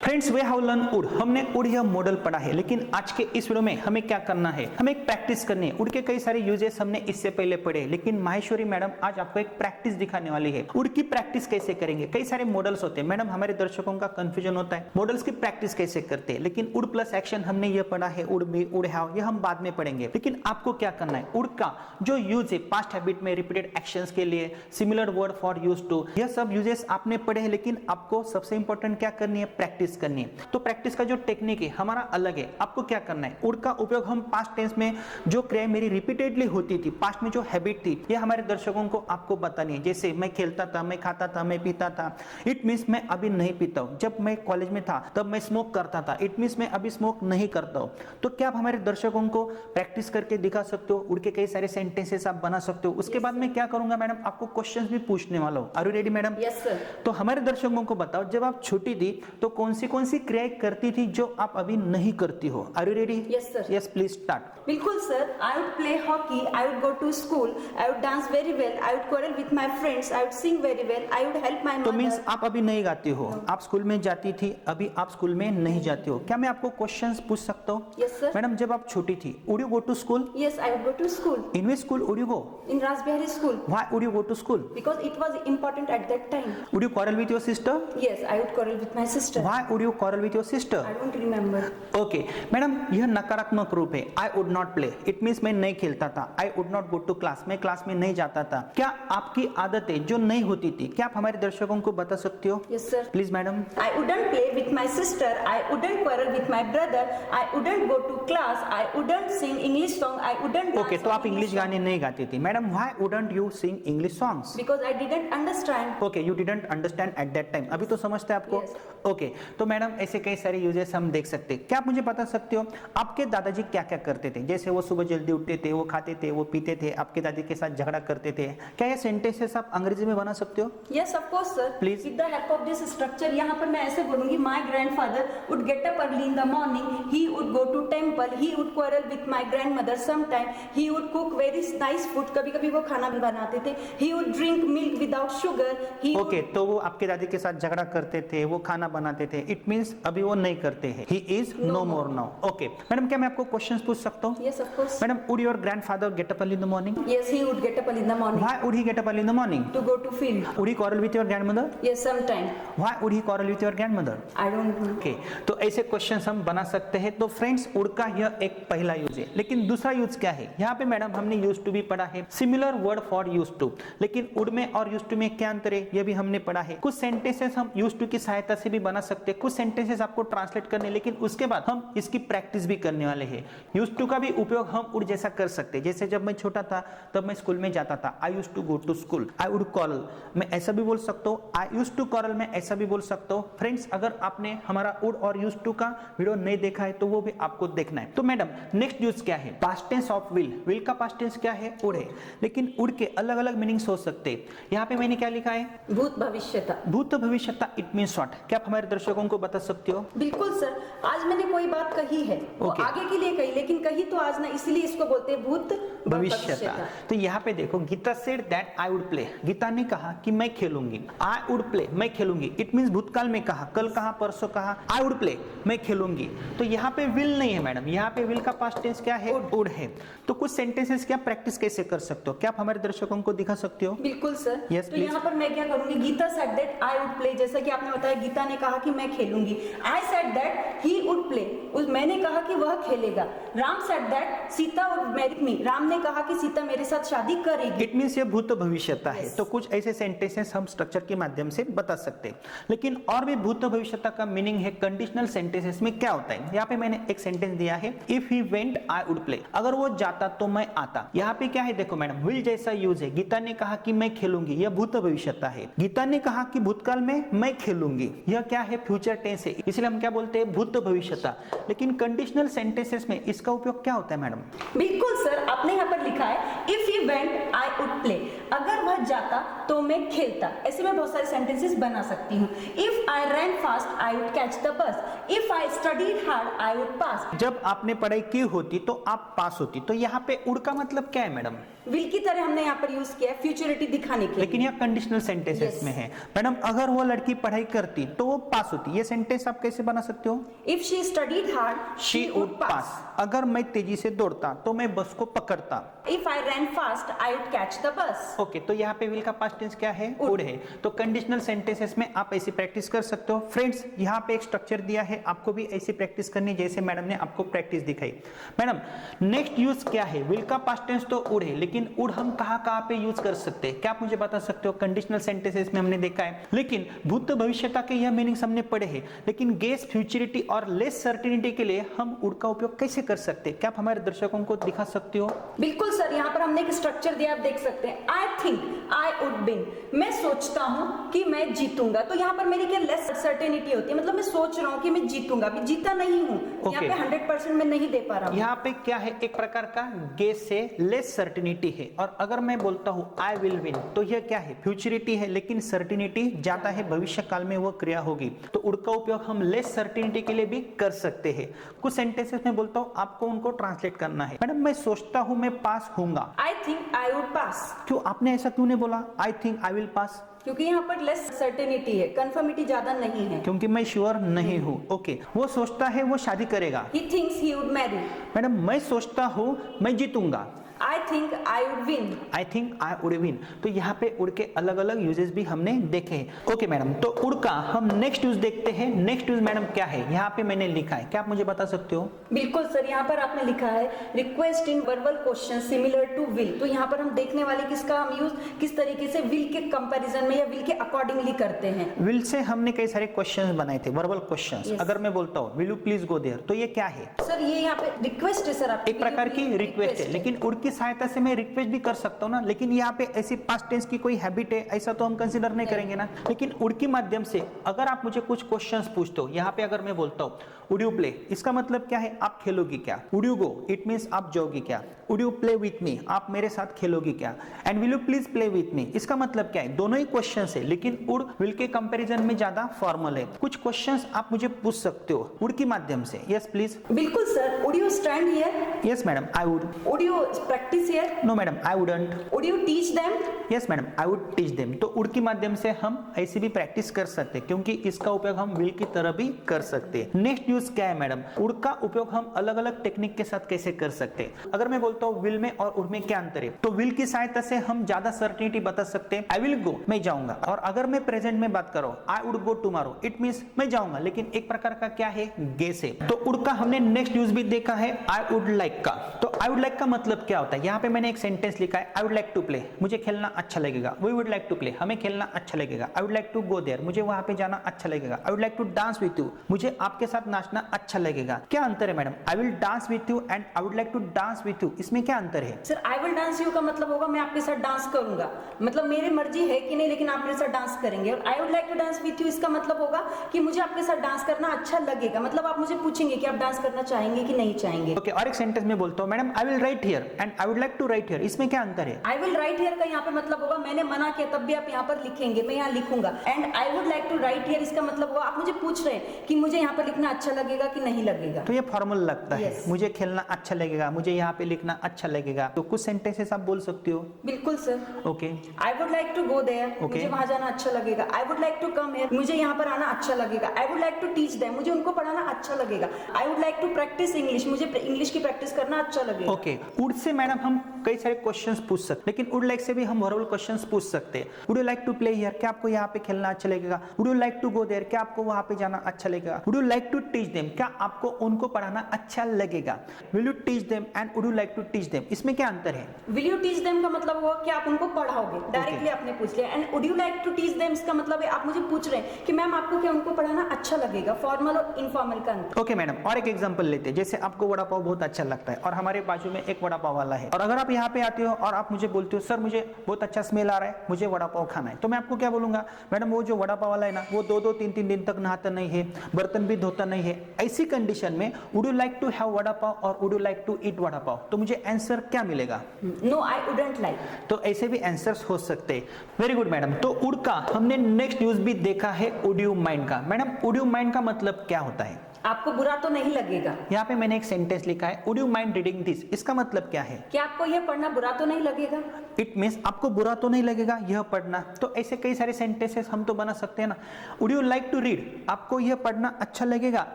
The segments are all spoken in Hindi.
फ्रेंड्स वे हैव लर्न उड, हमने उड यह मॉडल पढ़ा है, लेकिन आज के इस वीडियो में हमें क्या करना है, हमें एक प्रैक्टिस करनी है। उड के कई सारे यूजेस हमने इससे पहले पढ़े, लेकिन माहेश्वरी मैडम आज आपको एक प्रैक्टिस दिखाने वाली है। उड की प्रैक्टिस कैसे करेंगे, कई सारे मॉडल्स होते हैं मैडम, हमारे दर्शकों का कंफ्यूजन होता है मॉडल्स की प्रैक्टिस कैसे करते हैं, लेकिन उड प्लस एक्शन हमने ये पढ़ा है, उड बी उड हैव, ये हम बाद में पढ़ेंगे। लेकिन आपको क्या करना है, उड का जो यूज है पास्ट हैबिट में रिपीटेड एक्शंस के लिए, similar word for use to, यह सब यूजेस आपने पढ़े हैं, लेकिन आपको सबसे इंपॉर्टेंट क्या करनी है, प्रैक्टिस करनी है। तो प्रैक्टिस का जो टेक्निक है हमारा अलग है। आपको क्या करना है, उड का उपयोग हम पास्ट टेंस में जो क्रिया मेरी रिपीटेडली होती थी, पास्ट में जो हैबिट थी, ये हमारे दर्शकों को आपको बतानी है। जैसे मैं खेलता था, मैं खाता था, मैं पीता था, इट मींस मैं अभी नहीं पीता हूं। जब मैं कॉलेज में था तब मैं स्मोक करता था, इट मींस मैं अभी स्मोक नहीं करता हूं। तो क्या आप हमारे दर्शकों को प्रैक्टिस करके दिखा सकते हो, उड के कई सारे सेंटेंसेस आप बना सकते हो। उसके बाद मैं क्या करूंगा मैडम, आपको क्वेश्चंस भी पूछने वाला हूं। Are you ready madam? Yes sir. तो हमारे दर्शकों को बताओ, जब आप छोटी थी तो कौन सी क्रियाएं करती थी जो आप अभी नहीं करती हो। Are you ready? Yes sir. Yes please start. बिल्कुल sir. I would play hockey, I would go to school, I would dance very well, I would quarrel with my friends, I would sing very well, I would help my mother. तो मींस आप अभी नहीं गाती हो, आप स्कूल में जाती थी, अभी आप स्कूल में नहीं जाती हो। क्या मैं आपको क्वेश्चंस पूछ सकता हूँ? Yes sir. मैडम जब आप छोटी थी, would you go to school? Yes, I would go to school. In which school would you go? In Raspberry school. Why would you go to school? Because it was important at that time. Would you quarrel with your sister? Yes, I would quarrel with my sister. Why would you quarrel with your sister? I don't remember. Okay madam, यह नकारात्मक रूप है। I would not play, it means मैं नहीं खेलता था। I would not go to class, मैं क्लास में नहीं जाता था। क्या आपकी आदतें जो नहीं होती थी, क्या आप हमारे दर्शकों को बता सकते हो? Yes, sir. Please madam. I wouldn't play with my sister. I wouldn't quarrel with my brother. I wouldn't go to class. I wouldn't sing English song. I wouldn't dance. Okay तो आप इंग्लिश song. गाने नहीं गाती थी। Madam why wouldn't you sing English songs? Because I didn't understand. Okay you didn't understand at that time. अभी तो समझते हैं आपको? Yes. ओके तो मैडम ऐसे कई सारे यूजेस हम देख सकते हैं। क्या आप मुझे बता सकते हो आपके दादाजी क्या क्या करते थे? जैसे वो सुबह जल्दी उठते थे, वो खाते थे, वो पीते थे, आपके दादी के साथ झगड़ा करते थे। क्या ये सेंटेंसेस आप अंग्रेजी में बना सकते हो? Yes, of course, sir. Please. With the help of this structure, यहाँ पर मैं ऐसे बोलूँगी, my grandfather would get up early in the morning. He would go to temple. He would quarrel with my grandmother sometime. He would cook very nice food. कभी-कभी वो खाना भी बनाते थे. He would drink milk without sugar. He would... okay तो वो आपके दादी के साथ झगड़ा करते थे, वो खाना बनाते थे। इट मींस अभी वो नहीं करते हैं। He is no more now. Okay madam, क्या मैं आपको क्वेश्चंस पूछ सकता हूँ? Yes, of course. Madam, would your grandfather get up early in the morning? Yes, he would get up early in the morning. Why would he get up early in the morning? To go to field. Would he quarrel with your grandmother? Yes, sometime. Why would he quarrel with your grandmother? I don't know. Okay तो ऐसे क्वेश्चंस हम बना सकते हैं। तो फ्रेंड्स उड का यह एक पहला यूज है, लेकिन दूसरा यूज क्या है? यहाँ पे मैडम हमने यूज टू भी पढ़ा है, similar word for use to, लेकिन उड में और यूज टू में क्या अंतर है यह भी हमने पढ़ा है। कुछ सेंटेंसेस हम यूज टू की सहायता से भी बना सकते हैं, कुछ सेंटेंसेस आपको ट्रांसलेट करने, लेकिन उसके बाद हम इसकी प्रैक्टिस भी करने वाले हैं। यूज टू का भी उपयोग हम उड जैसा कर सकते हैं। जैसे जब मैं छोटा था तब मैं स्कूल में जाता था, I use to go to school. I would quarrel, मैं ऐसा भी बोल सकता हूँ। आई यूज टू quarrel, मैं ऐसा भी बोल सकता हूँ। फ्रेंड्स अगर आपने हमारा उड और यूज टू का वीडियो नहीं देखा है तो वो भी आपको देखना है। तो मैडम नेक्स्ट यूज क्या है? Past tense of will. Will का पास्ट टेंस क्या है? उड है, लेकिन उड के अलग अलग मीनिंग्स हो सकते हैं। यहाँ पे मैंने क्या लिखा है? भूत भविष्यता। भूत भविष्यता, इट मींस व्हाट? क्या आप हमारे दर्शकों को बता सकते हो? बिल्कुल सर। आज मैंने कोई बात कही है, वो Okay. आगे के लिए कही, लेकिन कही तो आज ना, इसलिए इसको बोलते हैं भूत भविष्यता। तो यहाँ पे देखो, Geeta said that I would play. Geeta ने कहा कि मैं खेलूंगी। आई वुड प्ले, मैं खेलूंगी, इट मींस भूतकाल में कहा, कल कहा, परसों कहा, आई वुड प्ले, मैं खेलूंगी। तो यहाँ पे विल नहीं है मैडम, यहाँ पे विल का पास्ट टेंस क्या है? वुड है। तो कुछ सेंटेंसेस क्या प्रैक्टिस कैसे कर सकते हो? क्या आप हमारे दर्शकों को दिखा सकते हो? बिल्कुल सर। Yes, तो please. यहाँ पर मैं क्या करूंगी, Geeta said that I would play, जैसा कि आपने बताया गीता ने कहा कि मैं खेलूंगी। I said that he would play, मैंने कहा कि वह खेलेगा। Ram said that Sita would marry me, Ram ने कहा कि सीता मेरे साथ शादी करेगी। इट मींस ये भूत भविष्यता है। Yes. तो कुछ ऐसे सेंटेंसेस हम स्ट्रक्चर के माध्यम से बता सकते हैं, लेकिन और भी भूत भविष्यता का मीनिंग है कंडीशनल सेंटेंसेस में क्या होता है। यहाँ पे मैंने एक सेंटेंस दिया है, if he went I would play, अगर वो जाता तो मैं आता। यहाँ पे क्या है देखो मैडम, विल जैसा यूज है। गीता ने कहा कि मैं खेलूंगी, यह भूत भविष्यता है। गीता ने कहा कि भूतकाल में मैं खेलूंगी, यह क्या है? फ्यूचर टेंस है, इसलिए हम क्या बोलते हैं? भूत भविष्यता। लेकिन कंडीशनल सेंटेंसेस में इसका उपयोग क्या होता है मैडम? बिल्कुल सर, आपने यहाँ पर लिखा है if he went I would play, अगर वह जाता तो मैं खेलता। ऐसे मैं बहुत सारे सेंटेंसेस बना सकती हूँ। If I ran fast I would catch the bus, if I studied hard I would pass. जब आपने पढ़ाई की होती तो आप पास होती, तो यहाँ पे वुड का मतलब क्या है मैडम? विल की तरह हमने यहाँ पर यूज किया है फ्यूचरिटी दिखाने के लिए। लेकिन यह कंडीशनल सेंटेंसेस Yes. में है मैडम। अगर वो लड़की पढ़ाई करती तो वो पास होती, ये सेंटेंस आप कैसे बना सकते हो? If she studied hard she would पास। अगर मैं तेजी से दौड़ता तो मैं बस को पकड़ता। If I ran fast I would catch the bus. Okay, तो यहाँ पे विल का पास्ट टेंस क्या है? वुड है। तो कंडीशनल सेंटेंसेस में आप ऐसी प्रैक्टिस कर सकते हो। फ्रेंड्स, यहाँ पे एक स्ट्रक्चर दिया है, आपको भी ऐसी प्रैक्टिस करनी जैसे मैडम ने आपको प्रैक्टिस दिखाई। मैडम, नेक्स्ट यूज क्या है? विल का पास्ट टेंस तो वुड है, लेकिन वुड हम कहाँ पे यूज कर सकते हैं? क्या आप मुझे बता सकते हो? कंडीशनल सेंटेंसेस में हमने देखा है, लेकिन भूत भविष्यता के यह मीनिंग्स हमने पढ़े हैं, लेकिन गेस, फ्यूचरिटी और लेस सर्टेनिटी के लिए हम वुड का उपयोग कैसे कर सकते हैं? क्या आप हमारे दर्शकों को दिखा सकते हो? बिल्कुल सर, यहाँ पर हमने एक स्ट्रक्चर दिया, आप देख सकते हैं। I think I would win, मैं सोचता हूँ कि मैं जीतूंगा। तो यहाँ पर मेरी क्या लेस सर्टेनिटी होती है, मतलब मैं सोच रहा हूँ कि मैं जीतूंगा, अभी जीता नहीं हूँ। यहाँ पे 100% मैं नहीं दे पा रहा हूँ। यहाँ पे क्या है? एक प्रकार का गेस से लेस सर्टेनिटी है। और अगर मैं बोलता हूँ आई विल विन, तो यह क्या है? फ्यूचरिटी है, लेकिन सर्टेनिटी ज्यादा है, भविष्य काल में वो क्रिया होगी। तो वुड का उपयोग हम लेस सर्टेनिटी के लिए भी कर सकते हैं। कुछ सेंटेंसेस में बोलता हूँ, आपको उनको ट्रांसलेट करना है। मैडम, मैं सोचता हूँ मैं पास होऊंगा। आई थिंक आई वुड पास। क्यों आपने ऐसा क्यों नहीं बोला? I think I will pass, क्योंकि यहाँ पर लेस सर्टेनिटी है, कंफर्मिटी ज्यादा नहीं है। क्योंकि मैं श्योर नहीं हूँ। ओके, वो सोचता है वो शादी करेगा। He thinks he would marry. Madam, मैं सोचता हूँ मैं जीतूंगा। I think I would win. I think I would win. तो यहाँ पे उड़ के अलग अलग यूजेस भी हमने देखे हैं। ओके मैडम, तो उड़ का हम नेक्स्ट यूज देखते हैं। नेक्स्ट यूज मैडम क्या है? यहाँ पे मैंने लिखा है, क्या आप मुझे बता सकते हो? बिल्कुल सर, यहाँ पर आपने लिखा है request in verbal question similar to will. तो यहाँ पर हम देखने वाले किसका हम यूज किस तरीके से विल के कंपैरिजन में या विल के अकॉर्डिंगली करते हैं। विल से हमने कई सारे क्वेश्चंस बनाए थे, वर्बल क्वेश्चंस। Yes. अगर मैं बोलता हूँ will you please go there, तो ये क्या है? सर ये यहाँ पे रिक्वेस्ट है सर, आपकी एक प्रकार की रिक्वेस्ट है, लेकिन उड़ की सहायता से मैं रिक्वेस्ट भी कर सकता हूँ ना। लेकिन यहाँ पे ऐसी पास्ट टेंस की कोई हैबिट है ऐसा तो हम कंसीडर नहीं करेंगे ना। लेकिन उड़ के माध्यम से अगर आप मुझे कुछ क्वेश्चंस पूछते हो, यहाँ पे अगर मैं बोलता हूँ वुड यू प्ले, इसका मतलब क्या है? आप खेलोगी क्या? Would you go, it means आप जाओगी क्या? Would you play with me, आप मेरे साथ खेलोगी क्या? And will you please play with me, इसका मतलब क्या है? दोनों ही क्वेश्चंस है, लेकिन वुड विल के कंपैरिजन में ज्यादा फॉर्मल है। कुछ क्वेश्चंस आप मुझे पूछ सकते हो वुड के माध्यम से। Yes please. बिल्कुल sir, would you stand here? Yes madam, I would. Would you practice here? No madam, I wouldn't. Would you teach them? Yes madam, I would teach them. तो वुड के माध्यम से हम ऐसी भी प्रैक्टिस कर सकते हैं, क्योंकि इसका उपयोग हम विल की तरह भी कर सकते हैं। नेक्स्ट यूज क्या है मैडम? वुड का उपयोग हम अलग अलग टेक्निक के साथ कैसे कर सकते हैं? अगर मैं बोलता हूँ विल में और वुड में क्या अंतर है, तो विल की सहायता से हम ज्यादा सर्टेनिटी बता सकते हैं। आई विल गो, मैं जाऊंगा। और अगर मैं प्रेजेंट में बात करूं, आई would go tomorrow, it means मैं जाऊंगा, लेकिन एक प्रकार का क्या है? गेस है। तो वुड का हमने नेक्स्ट यूज भी देखा है, आई वुड लाइक का। तो आई वुड लाइक का मतलब क्या होता है? यहाँ पे मैंने एक सेंटेंस लिखा है, I would like to play, मुझे खेलना अच्छा लगेगा। We would like to play, हमें खेलना अच्छा लगेगा। I would like to go there, मुझे वहां पे जाना अच्छा लगेगा। I would like to dance with you, मुझे आपके साथ नाचना अच्छा लगेगा। क्या अंतर है madam? I will dance with you and I would like to dance with you, इसमें क्या अंतर है? Sir I will dance you का मतलब होगा मैं आपके साथ डांस करूंगा, मतलब मेरी मर्जी है कि नहीं, लेकिन आप मेरे साथ डांस करेंगे। और I would like to dance with you, इसका मतलब होगा कि मुझे आपके साथ डांस करना अच्छा लगेगा, मतलब आप मुझे पूछेंगे कि आप डांस करना चाहेंगे कि नहीं चाहेंगे। ओके, और एक सेंटेंस में बोलता हूँ madam, I will write here and I would like to write here, इसमें क्या अंतर है? आई विल राइट हियर का यहाँ पे मतलब होगा मैंने मना किया तब भी आप यहाँ पर लिखेंगे, मैं यहाँ लिखूंगा। And I would like to write here, इसका मतलब होगा आप मुझे पूछ रहे हैं कि मुझे यहाँ पर लिखना अच्छा लगेगा कि नहीं लगेगा। तो ये फॉर्मल लगता है। Yes. मुझे खेलना अच्छा लगेगा, मुझे यहाँ पे लिखना अच्छा लगेगा। तो कुछ सेंटेंसेस आप बोल सकते हो। बिल्कुल sir. Okay, I would like to go there, Okay. मुझे वहां जाना अच्छा लगेगा। I would like to come here, मुझे यहाँ पर आना अच्छा लगेगा। I would like to teach them, मुझे उनको पढ़ाना अच्छा लगेगा। I would like to practise English, मुझे इंग्लिश की प्रैक्टिस करना अच्छा लगेगा। ओके, वुड से मैडम हम कई सारे क्वेश्चंस पूछ सकते, लेकिन वुड लाइक से भी हम वर्बल क्वेश्चंस पूछ सकते हैं। Would you like to play here, क्या आपको यहाँ पे खेलना अच्छा लगेगा? Would you like to go there, क्या आपको वहां पे जाना अच्छा लगेगा? Would you like to teach them, क्या आपको उनको पढ़ाना अच्छा लगेगा? Will you teach them and would you like to teach them, इसमें क्या अंतर है? विल यू टीच देम का मतलब होगा कि आप उनको पढ़ाओगे, डायरेक्टली आपने पूछ लिया। And would you like to teach them, इसका मतलब है आप मुझे पूछ रहे हैं कि मैम आपको क्या उनको पढ़ाना अच्छा लगेगा। फॉर्मल और इनफॉर्मल का ओके मैडम, और एक एग्जांपल लेते हैं। जैसे आपको वड़ा पाव बहुत अच्छा लगता है और हमारे बाजू में एक वड़ा पाव वाला है, और अगर आप यहाँ पे आते हो और आप मुझे बोलते हो सर मुझे बहुत अच्छा स्मेल आ रहा है, मुझे वड़ा पाव खाना है, तो मैं आपको क्या बोलूंगा, मैडम वो जो वड़ा पाव वाला है ना वो 2-2 3-3 दिन तक नहाता नहीं है, बर्तन भी धोता नहीं है, ऐसी कंडीशन में would you like to have vada pav और would you like to eat vada pav, तो मुझे आंसर क्या मिलेगा? No, I wouldn't like. तो ऐसे भी आंसर्स हो सकते हैं। Very good madam. तो वुड का हमने नेक्स्ट यूज भी देखा है वुड यू माइंड का। मैडम वुड यू माइंड का मतलब क्या होता है? आपको बुरा तो नहीं लगेगा। यहाँ पे मैंने एक सेंटेंस लिखा है would you mind reading this, इसका मतलब क्या है? क्या आपको यह पढ़ना बुरा तो नहीं लगेगा? इट मीन्स आपको बुरा तो नहीं लगेगा यह पढ़ना। तो ऐसे कई सारे सेंटेंसेस हम तो बना सकते हैं ना। Would you like to read, आपको यह पढ़ना अच्छा लगेगा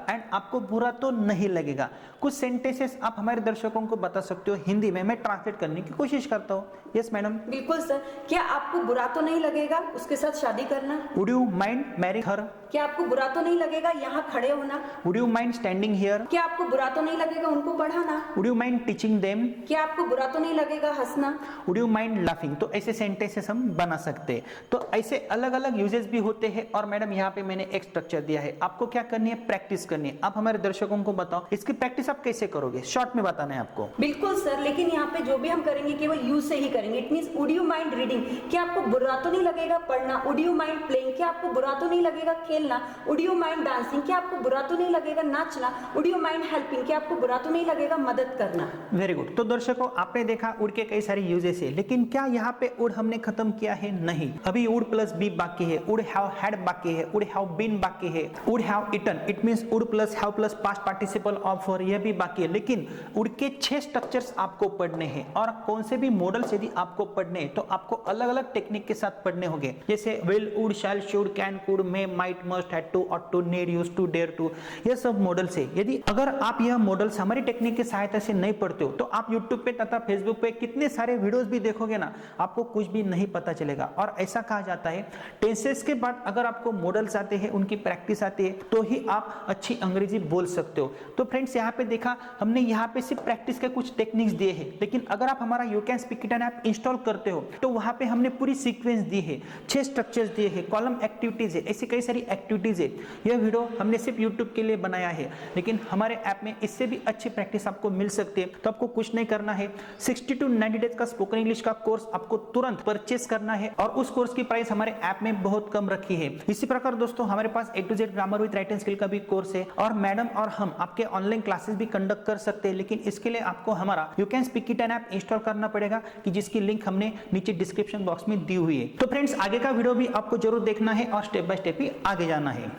एंड आपको बुरा तो नहीं लगेगा। कुछ सेंटेंसेस आप हमारे दर्शकों को बता सकते हो हिंदी में, मैं ट्रांसलेट करने की कोशिश करता हूँ। Yes madam. बिल्कुल सर। क्या आपको बुरा तो नहीं लगेगा उसके साथ शादी करना? वुड यू माइंड मैरिंग हर? क्या आपको बुरा तो नहीं लगेगा यहाँ खड़े होना? Would you mind standing here? क्या आपको बुरा तो नहीं लगेगा उनको पढ़ाना? Would you mind teaching them? क्या आपको बुरा तो नहीं लगेगा हंसना? Would you mind laughing? तो ऐसे सेंटेंसेस हम बना सकते हैं। तो ऐसे अलग अलग यूजेस भी होते हैं। और मैडम यहाँ पे मैंने एक स्ट्रक्चर दिया है, आपको क्या करनी है, प्रैक्टिस करनी है। आप हमारे दर्शकों को बताओ इसकी प्रैक्टिस आप कैसे करोगे, शॉर्ट में बताना है आपको। बिल्कुल सर, लेकिन यहाँ पे जो भी हम करेंगे केवल यूज से ही करेंगे। It means would you mind reading, क्या आपको बुरा तो नहीं लगेगा पढ़ना? वुड यू माइंड प्लेइंग, क्या आपको बुरा तो नहीं लगेगा खेलना? वुड यू माइंड डांसिंग, क्या आपको बुरा तो नहीं लगेगा नाचना? वुड यू माइंड हेल्पिंग, क्या आपको बुरा तो नहीं लगेगा मदद करना? Very good. तो दर्शकों आपने देखा वुड के कई सारे यूजेस है, लेकिन क्या यहाँ पे वुड हमने खत्म किया है? नहीं, अभी वुड प्लस बी बाकी है, वुड हैव हैड बाकी है, वुड हैव बीन बाकी है, would have eaten, it means would plus have plus past participle of for, यह भी बाकी है। लेकिन वुड के 6 स्ट्रक्चर्स आपको पढ़ने हैं और कौन से भी मॉडल्स यदि आपको पढ़ने हैं तो आपको अलग अलग टेक्निक के साथ पढ़ने होंगे, जैसे will, would, shall, should, can, could, may, might, must, had to, ought to, need, used to, dare to, ये सब मॉडल्स है। यदि अगर आप यह मॉडल्स हमारी टेक्निक की सहायता से नहीं पढ़ते हो तो आप YouTube पे तथा Facebook पे कितने सारे वीडियोस भी देखोगे ना, आपको कुछ भी नहीं पता चलेगा। और ऐसा कहा जाता है टेंसेस के बाद अगर आपको मॉडल्स आते हैं, उनकी प्रैक्टिस आती है, तो ही आप अच्छी अंग्रेजी बोल सकते हो। तो फ्रेंड्स यहाँ पे देखा हमने, यहाँ पे सिर्फ प्रैक्टिस के कुछ टेक्निक्स दिए हैं, लेकिन अगर आप हमारा you can speak it app install करते हो तो वहां पे हमने पूरी सीक्वेंस दी है, 6 स्ट्रक्चर्स दिए हैं, कॉलम एक्टिविटीज है, ऐसी कई सारी एक्टिविटीज है। यह वीडियो हमने सिर्फ यूट्यूब के लिए बनाया है, लेकिन हमारे ऐप में इससे भी अच्छी प्रैक्टिस आपको मिल सकती है। तो आपको कुछ नहीं करना है, 60 to 90 डेज का स्पोकन इंग्लिश का कोर्स आपको तुरंत परचेस करना है और उस कोर्स की प्राइस हमारे ऐप में बहुत कम रखी है। इसी प्रकार दोस्तों हमारे पास A to Z grammar with writing skill का भी कोर्स है और मैडम और हम आपके ऑनलाइन क्लासेस भी कंडक्ट कर सकते हैं, लेकिन इसके लिए आपको हमारा you can speak it app install करना पड़ेगा, कि जिसकी लिंक हमने नीचे डिस्क्रिप्शन बॉक्स में दी हुई है। तो फ्रेंड्स आगे का वीडियो भी आपको जरूर देखना है और स्टेप बाय स्टेप ही आगे जाना है।